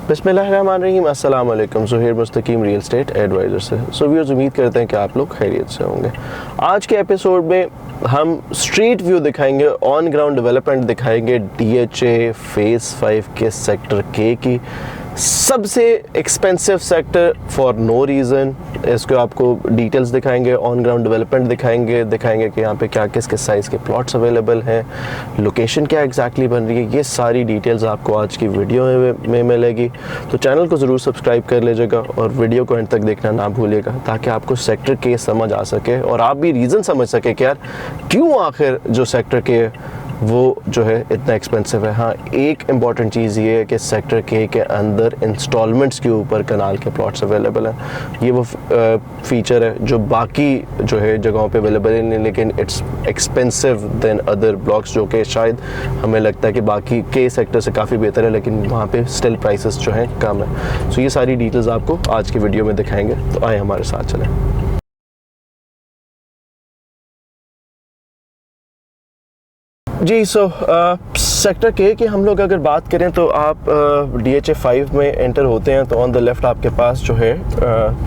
बिस्मिल्लाहिर्रहमानिर्रहीम, अस्सलाम वालेकुम। ज़ुहैर मुस्तकीम रियल एस्टेट एडवाइज़र से। व्यूअर्स, उम्मीद करते हैं कि आप लोग खैरियत से होंगे। आज के एपिसोड में हम स्ट्रीट व्यू दिखाएंगे, ऑन ग्राउंड डेवलपमेंट दिखाएंगे DHA फेज़ 5 के सेक्टर के की सबसे expensive sector for no reason. इसको आपको डिटेल्स दिखाएंगे, ऑन ग्राउंड डेवलपमेंट दिखाएंगे कि यहाँ पे क्या किस किस साइज़ के प्लॉट्स अवेलेबल हैं, लोकेशन क्या एग्जैक्टली बन रही है। ये सारी डिटेल्स आपको आज की वीडियो में मिलेगी। तो चैनल को ज़रूर सब्सक्राइब कर लीजिएगा और वीडियो को एंड तक देखना ना भूलिएगा, ताकि आपको सेक्टर के समझ आ सके और आप भी रीज़न समझ सके कि यार क्यों आखिर जो सेक्टर के वो जो है इतना एक्सपेंसिव है। हाँ, एक इम्पॉर्टेंट चीज़ ये है कि सेक्टर के अंदर इंस्टॉलमेंट्स के ऊपर कनाल के प्लॉट्स अवेलेबल हैं। ये वो फीचर है जो बाकी जो है जगहों पे अवेलेबल है नहीं, लेकिन it's expensive than other blocks, जो कि शायद हमें लगता है कि बाकी के सेक्टर से काफ़ी बेहतर है, लेकिन वहाँ पे स्टिल प्राइसेस जो हैं कम है। सो ये सारी डिटेल्स आपको आज की वीडियो में दिखाएंगे, तो आए हमारे साथ चलें। जी, सेक्टर के की हम लोग अगर बात करें तो आप DHA 5 में एंटर होते हैं तो ऑन द लेफ़्ट आपके पास जो है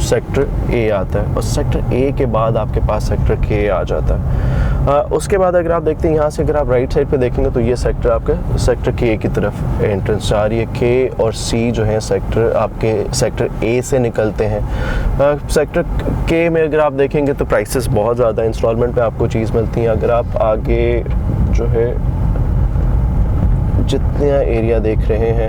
सेक्टर ए आता है, और सेक्टर ए के बाद आपके पास सेक्टर के आ जाता है। उसके बाद अगर आप देखते हैं यहाँ से, अगर आप राइट साइड पे देखेंगे तो ये सेक्टर आपका सेक्टर के की तरफ एंट्रेंस आ रही है। के और सी जो है सेक्टर आपके सेक्टर ए से निकलते हैं। सेक्टर के में अगर आप देखेंगे तो प्राइसेस बहुत ज़्यादा इंस्टॉलमेंट पे आपको चीज़ मिलती है। अगर आप आगे जो है जितना एरिया देख रहे हैं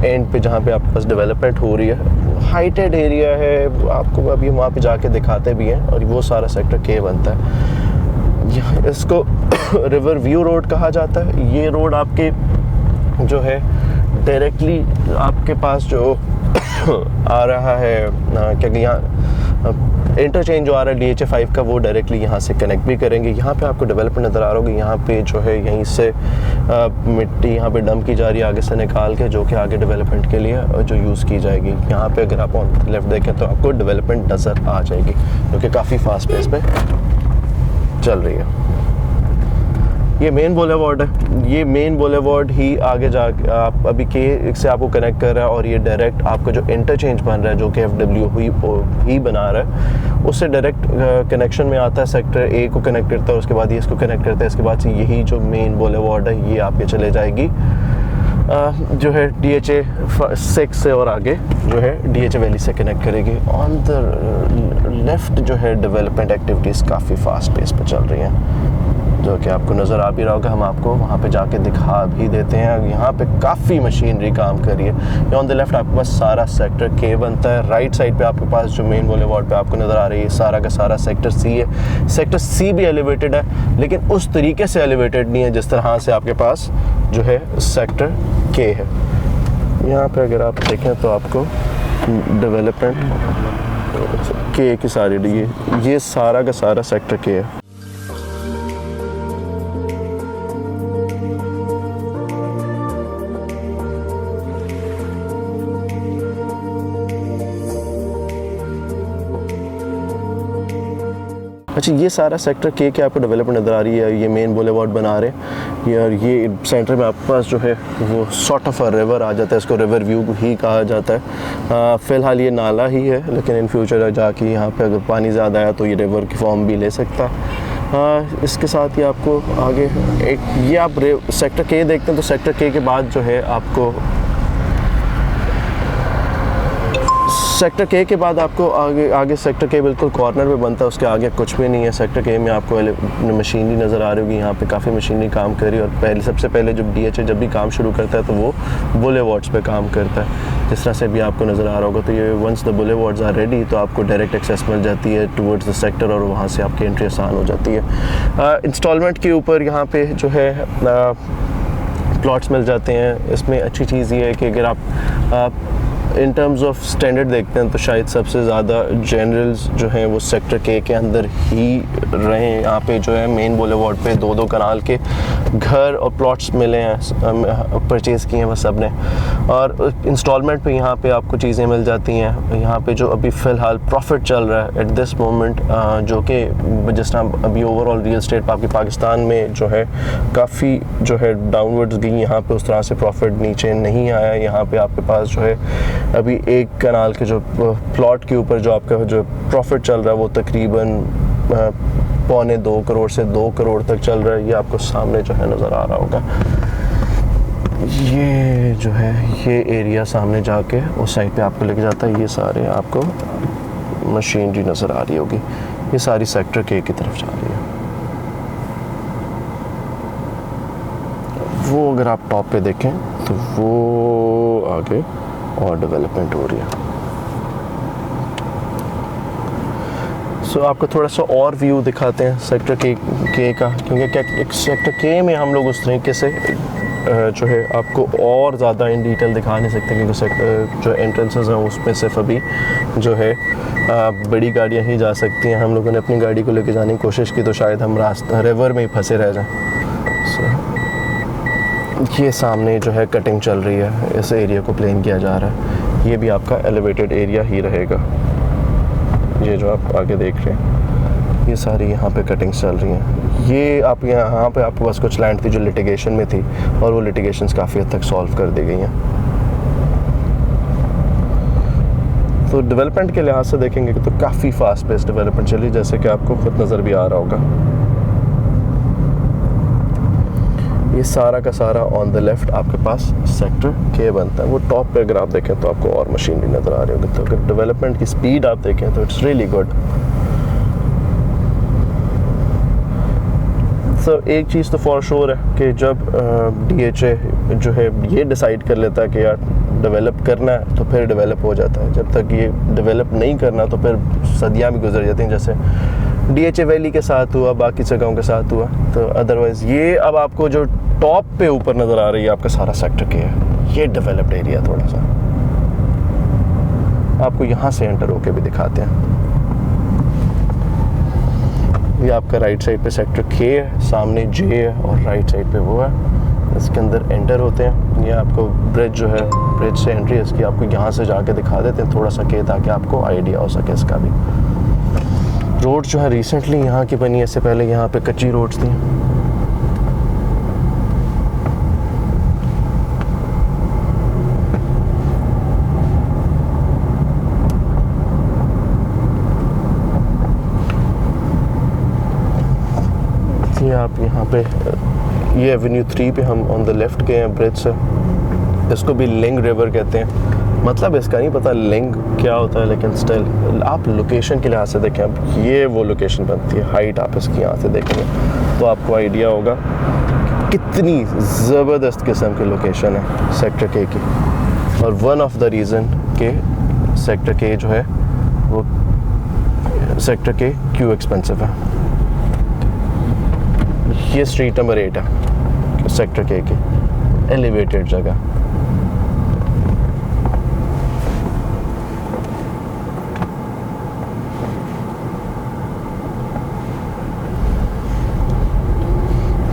एंड पे, जहाँ पे आपके पास डेवलपमेंट हो रही है, हाइटेड एरिया है, आपको अभी वहाँ पे जाके दिखाते भी हैं, और वो सारा सेक्टर के बनता है। इसको रिवर व्यू रोड कहा जाता है। ये रोड आपके जो है डायरेक्टली आपके पास जो आ रहा है, क्योंकि यहाँ इंटरचेंज जो आ रहा है DHA 5 का, वो डायरेक्टली यहाँ से कनेक्ट भी करेंगे। यहाँ पे आपको डेवलपमेंट नज़र आ रहा होगा। यहाँ पे जो है यहीं से मिट्टी यहाँ पे डंप की जा रही है आगे से निकाल के, जो कि आगे डेवलपमेंट के लिए जो यूज़ की जाएगी। यहाँ पे अगर आप ऑन लेफ़्ट देखें तो आपको डेवलपमेंट नज़र आ जाएगी, जो कि काफ़ी फास्ट पेस पे चल रही है। ये मेन बुलेवार्ड है। ये मेन बुलेवार्ड ही आगे जाके आप अभी के से आपको कनेक्ट कर रहा है, और ये डायरेक्ट आपका जो इंटरचेंज बन रहा है, जो कि FW ही बना रहा है, उससे डायरेक्ट कनेक्शन में आता है। सेक्टर ए को कनेक्ट करता है, उसके बाद ये इसको कनेक्ट करता है। इसके बाद से यही जो मेन बुलेवार्ड है ये आपके चले जाएगी जो है DHA 6 से, और आगे जो है DHA वैली से कनेक्ट करेगी। ऑन द लेफ़्ट जो है डेवलपमेंट एक्टिविटीज़ काफ़ी फास्ट पेस पे चल रही हैं, जो कि आपको नज़र आ भी रहा होगा। हम आपको वहाँ पे जाके दिखा भी देते हैं। यहाँ पे काफ़ी मशीनरी काम कर रही है। ऑन द लेफ़्ट आपके पास सारा सेक्टर के बनता है। राइट साइड पे आपके पास जो मेन बुलेवार्ड पे आपको नज़र आ रही है, सारा का सारा सेक्टर सी है। सेक्टर सी भी एलिवेटेड है, लेकिन उस तरीके से एलिवेटेड नहीं है जिस तरह से आपके पास जो है सेक्टर के है। यहाँ पे अगर आप देखें तो आपको डेवलपमेंट के की सारी ये सारा का सारा सेक्टर के है। अच्छा, ये सारा सेक्टर के आपको डेवलपमेंट नज़र आ रही है। ये मेन बुलेवार्ड बना रहे हैं, और ये सेंटर में आपके पास जो है वो सॉर्ट ऑफ अ रिवर आ जाता है। इसको रिवर व्यू ही कहा जाता है। फ़िलहाल ये नाला ही है, लेकिन इन फ्यूचर जाके यहाँ पे अगर पानी ज़्यादा आया तो ये रिवर की फॉर्म भी ले सकता है। इसके साथ ही आपको आगे एक ये आप सेक्टर के देखते हैं तो सेक्टर के बाद जो है आपको सेक्टर के बाद आपको आगे सेक्टर के बिल्कुल कॉर्नर पे बनता है। उसके आगे कुछ भी नहीं है। सेक्टर के में आपको मशीनरी नज़र आ रही होगी। यहाँ पे काफ़ी मशीनरी काम कर रही है, और सबसे पहले जब DHA जब भी काम शुरू करता है तो वो बुलेवार्ड्स पे काम करता है, जिस तरह से भी आपको नज़र आ रहा होगा। तो ये once the boulevards are ready तो आपको डायरेक्ट एक्सेस मिल जाती है टुवर्ड्स द सेक्टर, और वहाँ से आपकी एंट्री आसान हो जाती है। इंस्टॉलमेंट के ऊपर यहाँ पे जो है प्लॉट्स मिल जाते हैं। इसमें अच्छी चीज़ ये है कि अगर आप इन टर्म्स ऑफ स्टैंडर्ड देखते हैं तो शायद सबसे ज़्यादा जनरल्स जो हैं वो सेक्टर के अंदर ही रहे। यहाँ पे जो है मेन बुलेवार्ड पे 2-2 कनाल के घर और प्लॉट्स मिले हैं, परचेज़ किए हैं बस सब ने। और इंस्टॉलमेंट पे यहाँ पे आपको चीज़ें मिल जाती हैं। यहाँ पे जो अभी फ़िलहाल प्रॉफिट चल रहा है एट दिस मोमेंट, जो कि जिस तरह अभी ओवरऑल रियल स्टेट आपकी पाकिस्तान में जो है काफ़ी जो है डाउनवर्ड्स गई, यहाँ पे उस तरह से प्रॉफिट नीचे नहीं आया। यहाँ पे आपके पास जो है अभी एक कनाल के जो प्लॉट के ऊपर जो आपका जो प्रॉफिट चल रहा है वो तकरीबन 1.25 करोड़ से 2 करोड़ तक चल रहा है। ये आपको सामने जो है नज़र आ रहा होगा। ये जो है ये एरिया सामने जाके उस साइड पे आपको लेके जाता है। ये सारे आपको मशीनरी नज़र आ रही होगी, ये सारी सेक्टर के की तरफ जा रही है। वो अगर आप टॉप पे देखें तो वो आगे और डेवलपमेंट हो रही है। सो आपको थोड़ा सा और व्यू दिखाते हैं सेक्टर के का, क्योंकि सेक्टर के में हम लोग उस तरीके से जो है आपको और ज़्यादा इन डिटेल दिखा नहीं सकते, क्योंकि सेक्टर जो एंट्रेंसेस हैं उसमें सिर्फ अभी जो है बड़ी गाड़ियाँ ही जा सकती हैं। हम लोगों ने अपनी गाड़ी को लेके जाने की कोशिश की तो शायद हम रिवर में ही फंसे रह जाएं। ये सामने जो है कटिंग चल रही है, इस एरिया को प्लेन किया जा रहा है। ये भी आपका एलिवेटेड एरिया ही रहेगा। ये जो आप आगे देख रहे हैं ये सारी यहाँ पे कटिंग्स चल रही हैं। ये आप यहाँ पे आपके पास कुछ लैंड थी जो लिटिगेशन में थी और वो लिटिगेशंस काफ़ी हद तक सॉल्व कर दी गई हैं। तो डेवलपमेंट के लिहाज से देखेंगे तो काफ़ी फास्ट पेस डेवलपमेंट चली, जैसे कि आपको खुद नज़र भी आ रहा होगा। ये सारा का सारा ऑन द लेफ्ट आपके पास सेक्टर के बनता है। वो टॉप पे अगर आप देखें तो आपको और मशीनरी नज़र आ रही होगी। तो अगर डेवलपमेंट की स्पीड आप देखें तो इट्स रियली गुड। सो एक चीज़ तो फॉर श्योर है कि जब DHA जो है ये डिसाइड कर लेता है कि यार डेवलप करना है तो फिर डेवलप हो जाता है। जब तक ये डेवलप नहीं करना तो फिर सदियाँ भी गुजर जाती हैं, जैसे DHA वैली के साथ हुआ, बाकी जगहों के साथ हुआ। तो अदरवाइज़ ये अब आपको जो टॉप पे ऊपर नज़र आ रही है आपका सारा सेक्टर के है, ये डेवलप्ड एरिया थोड़ा सा आपको यहाँ से एंटर होके भी दिखाते हैं। ये आपका राइट साइड पे सेक्टर के है, सामने J है और राइट साइड पे वो है। इसके अंदर एंटर होते हैं। ये आपको ब्रिज जो है, ब्रिज से एंट्री है इसकी, आपको यहाँ से जाके दिखा देते हैं थोड़ा सा के, ताकि आपको आइडिया हो सके इसका भी। रोड जो है रिसेंटली यहाँ की बनी है, इससे पहले यहाँ पे कच्ची रोड्स थी। ये आप यहाँ पे ये एवेन्यू 3 पे हम ऑन द लेफ्ट गए हैं ब्रिज से। इसको भी लिंग रिवर कहते हैं। मतलब इसका नहीं पता लिंग क्या होता है, लेकिन स्टिल आप लोकेशन के लिहाज से देखें। अब ये वो लोकेशन बनती है, हाइट आप इसकी यहाँ से देखेंगे तो आपको आइडिया होगा कितनी ज़बरदस्त किस्म की लोकेशन है सेक्टर के की। और वन ऑफ द रीज़न के सेक्टर के जो है वो सेक्टर के क्यों एक्सपेंसिव है। ये स्ट्रीट नंबर 8 है सेक्टर के की, एलिवेटेड जगह।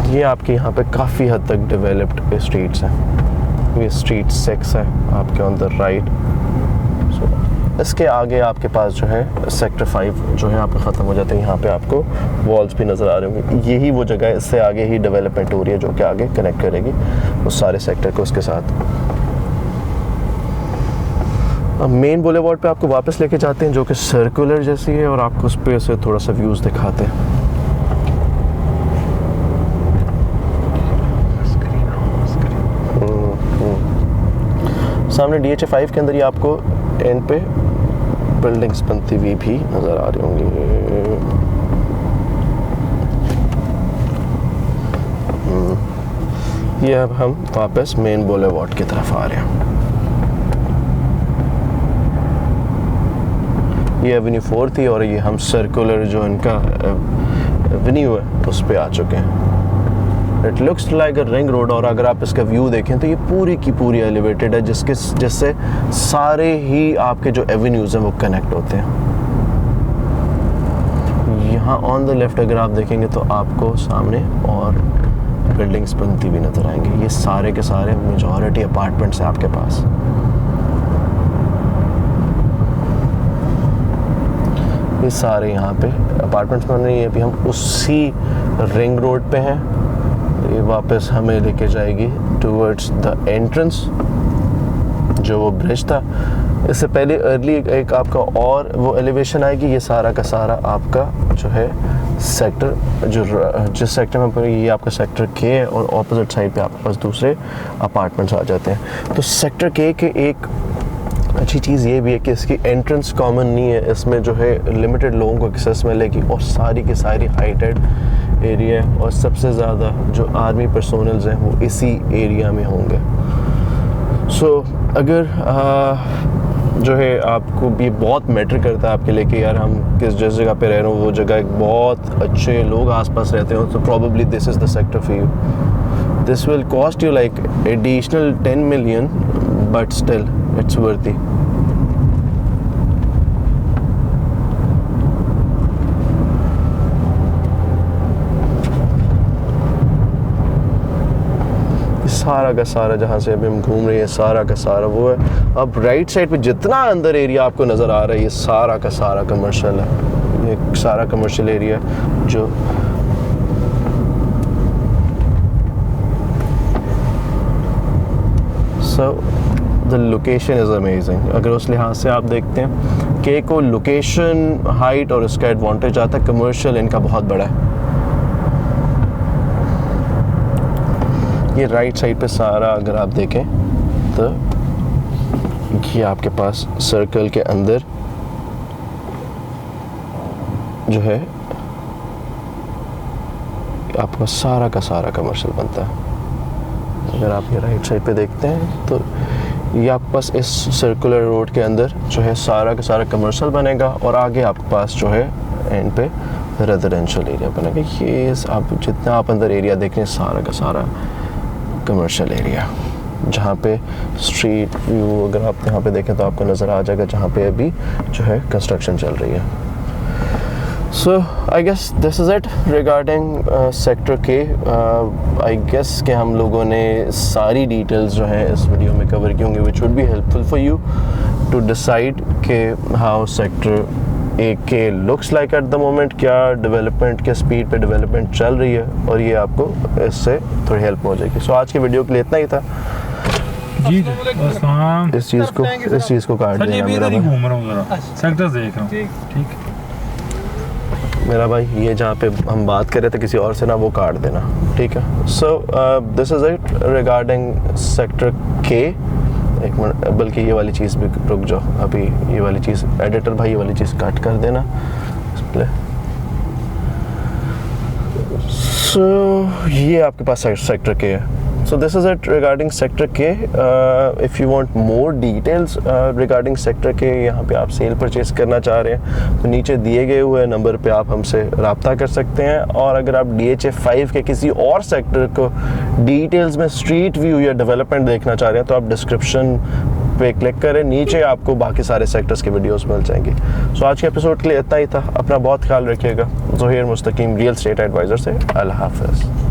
ये आपके यहाँ पे काफ़ी हद तक डेवलप्ड स्ट्रीट्स हैं। ये स्ट्रीट 6 है आपके ऑन द राइट। इसके आगे आपके पास जो है सेक्टर 5 जो है आपका ख़त्म हो जाता है। यहाँ पे आपको वॉल्स भी नज़र आ रहे होंगे। यही वो जगह है, इससे आगे ही डेवलपमेंट हो रही है जो कि आगे कनेक्ट करेगी उस सारे सेक्टर को उसके साथ। अब मेन बुलेवार्ड पे आपको वापस लेके जाते हैं जो कि सर्कुलर जैसी है, और आपको उस पर से थोड़ा सा व्यूज़ दिखाते हैं। सामने DHA 5 के अंदर ही आपको एंड पे बिल्डिंग्स बनती हुई भी नज़र आ रही होंगी। ये अब हम वापस मेन बुलेवार्ड की तरफ आ रहे हैं। ये एवेन्यू 4 थी और ये हम सर्कुलर जो इनका एवेन्यू है उस पे आ चुके हैं। It looks like a ring road, और अगर आप इसका व्यू देखें तो ये पूरी की पूरी एलिवेटेड है, जिससे सारे ही आपके जो एवेन्यूज़ हैं वो कनेक्ट होते हैं। यहाँ ऑन द लेफ्ट अगर आप देखेंगे तो आपको सामने और बिल्डिंग्स बनती भी नज़र आएंगी। ये सारे के सारे मेजॉरिटी अपार्टमेंट्स हैं आपके पास। ये सारे यहाँ पे अपार्टमेंट्स बन रही है। अभी हम उसी रिंग रोड पे हैं। ये वापस हमें लेके जाएगी टूवर्ड्स द एंट्रेंस, जो वो ब्रिज था। इससे पहले अर्ली एक आपका और वो एलिवेशन आएगी। ये सारा का सारा आपका जो है सेक्टर, जो जिस सेक्टर में ये आपका सेक्टर के है, और ऑपोजिट साइड पे आपके पास दूसरे अपार्टमेंट्स आ जाते हैं। तो सेक्टर के एक अच्छी चीज़ ये भी है कि इसकी एंट्रेंस कॉमन नहीं है। इसमें जो है लिमिटेड लोगों को एक्सेस मिलेगी और सारी की सारी हाइटेड एरिया है, और सबसे ज़्यादा जो आर्मी पर्सोनल्स हैं वो इसी एरिया में होंगे। सो अगर जो है आपको भी बहुत मैटर करता है आपके लिए कि यार हम जिस जगह पे रह रहे हो वो जगह एक बहुत अच्छे लोग आसपास रहते हो, तो probably this is the sector for you. This will cost you like additional 10 million, but still it's वर्दी। सारा का सारा जहाँ से अभी हम घूम रहे हैं, सारा का सारा वो है। अब राइट साइड पे जितना अंदर एरिया आपको नज़र आ रहा है, ये सारा का सारा कमर्शियल है। ये सारा कमर्शियल एरिया जो द लोकेशन इज़ अमेजिंग। अगर उस लिहाज से आप देखते हैं कि को लोकेशन, हाइट और उसका एडवांटेज आता है, कमर्शियल इनका बहुत बड़ा है। ये राइट साइड पे सारा अगर आप देखें तो ये आपके पास सर्कल के अंदर जो है आपका सारा का सारा कमर्शियल बनता है। अगर आप ये राइट साइड पे देखते हैं तो ये आपके पास इस सर्कुलर रोड के अंदर जो है सारा का सारा कमर्शियल बनेगा, और आगे आपके पास जो है एंड पे रेजिडेंशियल एरिया बनेगा। ये आप जितना आप अंदर एरिया देख रहे हैं सारा का सारा कमर्शियल एरिया, जहाँ पे स्ट्रीट व्यू अगर आप यहाँ पे देखें तो आपको नज़र आ जाएगा जहाँ पे अभी जो है कंस्ट्रक्शन चल रही है। So I guess this is it regarding sector के। आई गेस कि हम लोगों ने सारी डिटेल्स जो हैं इस वीडियो में कवर की होंगी, which would be helpful for you to decide के हाउ सेक्टर के looks like at the moment, क्या डेवलपमेंट के स्पीड पे डेवलपमेंट चल रही है, और ये आपको इससे थोड़ी हेल्प हो जाएगी। सो आज के वीडियो के लिए इतना ही था जी। इस चीज़ को काट देना मेरा भाई। घूम रहा हूँ जरा, सेक्टर देख रहा हूँ। ठीक मेरा भाई, ये जहाँ पे हम बात कर रहे थे किसी और से ना, वो काट देना, ठीक है। So this is it regarding sector के। एक मिनट, बल्कि ये वाली चीज़ भी रुक जाओ, अभी ये वाली चीज़ एडिटर भाई ये वाली चीज़ कट कर देना डिस्प्ले। सो ये आपके पास सेक्टर के है। So this is it regarding sector K. If you want more details regarding sector K, यहाँ पे आप सेल परचेज करना चाह रहे हैं तो नीचे दिए गए हुए नंबर पे आप हमसे रब्ता कर सकते हैं। और अगर आप DHA 5 के किसी और सेक्टर को डिटेल्स में स्ट्रीट व्यू या डेवलपमेंट देखना चाह रहे हैं तो आप डिस्क्रिप्शन पे क्लिक करें, नीचे आपको बाकी सारे सेक्टर्स के वीडियोस मिल जाएंगे। सो आज के एपिसोड के लिए इतना ही था। अपना बहुत ख्याल रखिएगा। ज़ोहैर मुस्तकीम, रियल एस्टेट एडवाइज़र से। अल्लाह हाफ़िज़।